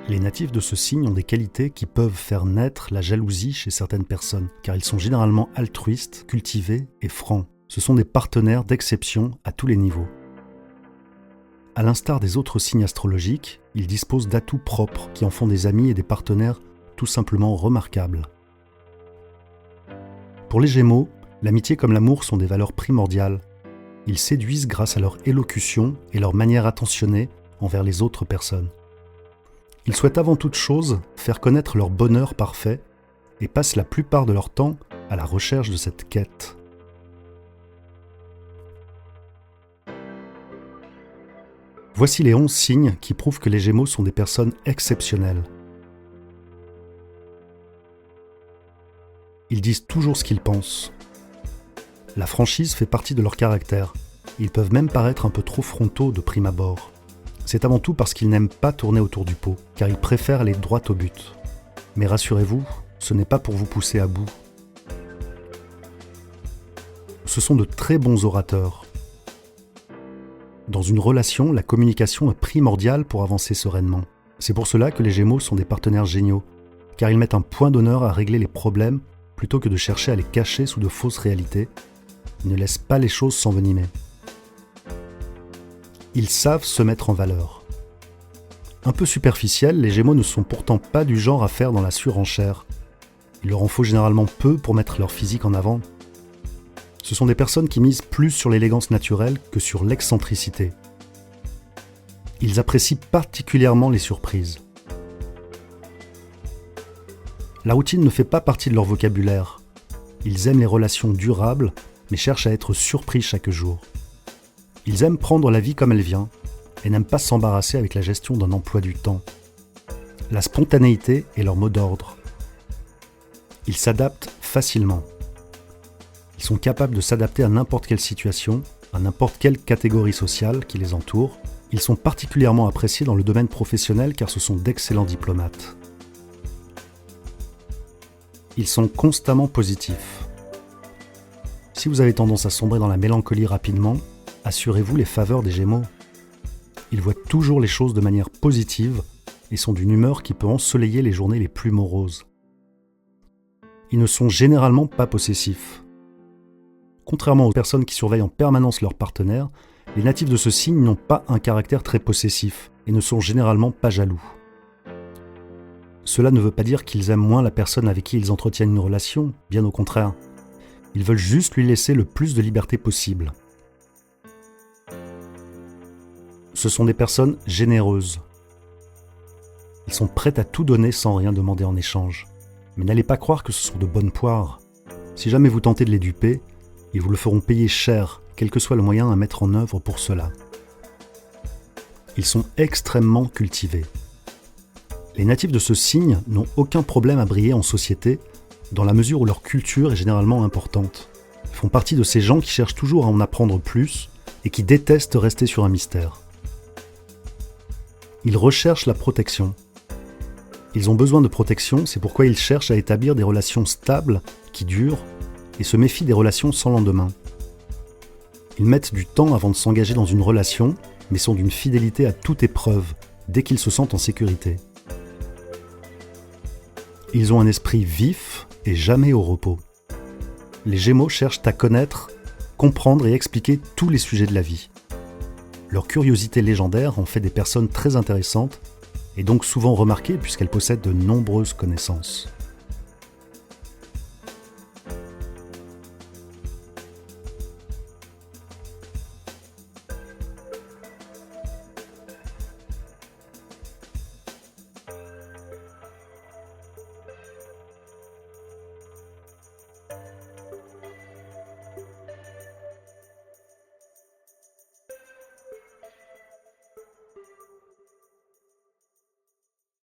Les natifs de ce signe ont des qualités qui peuvent faire naître la jalousie chez certaines personnes, car ils sont généralement altruistes, cultivés et francs. Ce sont des partenaires d'exception à tous les niveaux. À l'instar des autres signes astrologiques, ils disposent d'atouts propres qui en font des amis et des partenaires tout simplement remarquables. Pour les Gémeaux, l'amitié comme l'amour sont des valeurs primordiales. Ils séduisent grâce à leur élocution et leur manière attentionnée envers les autres personnes. Ils souhaitent avant toute chose faire connaître leur bonheur parfait et passent la plupart de leur temps à la recherche de cette quête. Voici les 11 signes qui prouvent que les Gémeaux sont des personnes exceptionnelles. Ils disent toujours ce qu'ils pensent. La franchise fait partie de leur caractère. Ils peuvent même paraître un peu trop frontaux de prime abord. C'est avant tout parce qu'ils n'aiment pas tourner autour du pot, car ils préfèrent aller droit au but. Mais rassurez-vous, ce n'est pas pour vous pousser à bout. Ce sont de très bons orateurs. Dans une relation, la communication est primordiale pour avancer sereinement. C'est pour cela que les Gémeaux sont des partenaires géniaux, car ils mettent un point d'honneur à régler les problèmes plutôt que de chercher à les cacher sous de fausses réalités. Ils ne laissent pas les choses s'envenimer. Ils savent se mettre en valeur. Un peu superficiels, les Gémeaux ne sont pourtant pas du genre à faire dans la surenchère. Il leur en faut généralement peu pour mettre leur physique en avant. Ce sont des personnes qui misent plus sur l'élégance naturelle que sur l'excentricité. Ils apprécient particulièrement les surprises. La routine ne fait pas partie de leur vocabulaire. Ils aiment les relations durables, mais cherchent à être surpris chaque jour. Ils aiment prendre la vie comme elle vient et n'aiment pas s'embarrasser avec la gestion d'un emploi du temps. La spontanéité est leur mot d'ordre. Ils s'adaptent facilement. Ils sont capables de s'adapter à n'importe quelle situation, à n'importe quelle catégorie sociale qui les entoure. Ils sont particulièrement appréciés dans le domaine professionnel car ce sont d'excellents diplomates. Ils sont constamment positifs. Si vous avez tendance à sombrer dans la mélancolie rapidement, assurez-vous les faveurs des Gémeaux. Ils voient toujours les choses de manière positive et sont d'une humeur qui peut ensoleiller les journées les plus moroses. Ils ne sont généralement pas possessifs. Contrairement aux personnes qui surveillent en permanence leur partenaire, les natifs de ce signe n'ont pas un caractère très possessif et ne sont généralement pas jaloux. Cela ne veut pas dire qu'ils aiment moins la personne avec qui ils entretiennent une relation, bien au contraire. Ils veulent juste lui laisser le plus de liberté possible. Ce sont des personnes généreuses. Ils sont prêts à tout donner sans rien demander en échange. Mais n'allez pas croire que ce sont de bonnes poires. Si jamais vous tentez de les duper, ils vous le feront payer cher, quel que soit le moyen à mettre en œuvre pour cela. Ils sont extrêmement cultivés. Les natifs de ce signe n'ont aucun problème à briller en société, dans la mesure où leur culture est généralement importante. Ils font partie de ces gens qui cherchent toujours à en apprendre plus et qui détestent rester sur un mystère. Ils recherchent la protection. Ils ont besoin de protection, c'est pourquoi ils cherchent à établir des relations stables, qui durent, et se méfient des relations sans lendemain. Ils mettent du temps avant de s'engager dans une relation, mais sont d'une fidélité à toute épreuve, dès qu'ils se sentent en sécurité. Ils ont un esprit vif et jamais au repos. Les Gémeaux cherchent à connaître, comprendre et expliquer tous les sujets de la vie. Leur curiosité légendaire en fait des personnes très intéressantes et donc souvent remarquées puisqu'elles possèdent de nombreuses connaissances.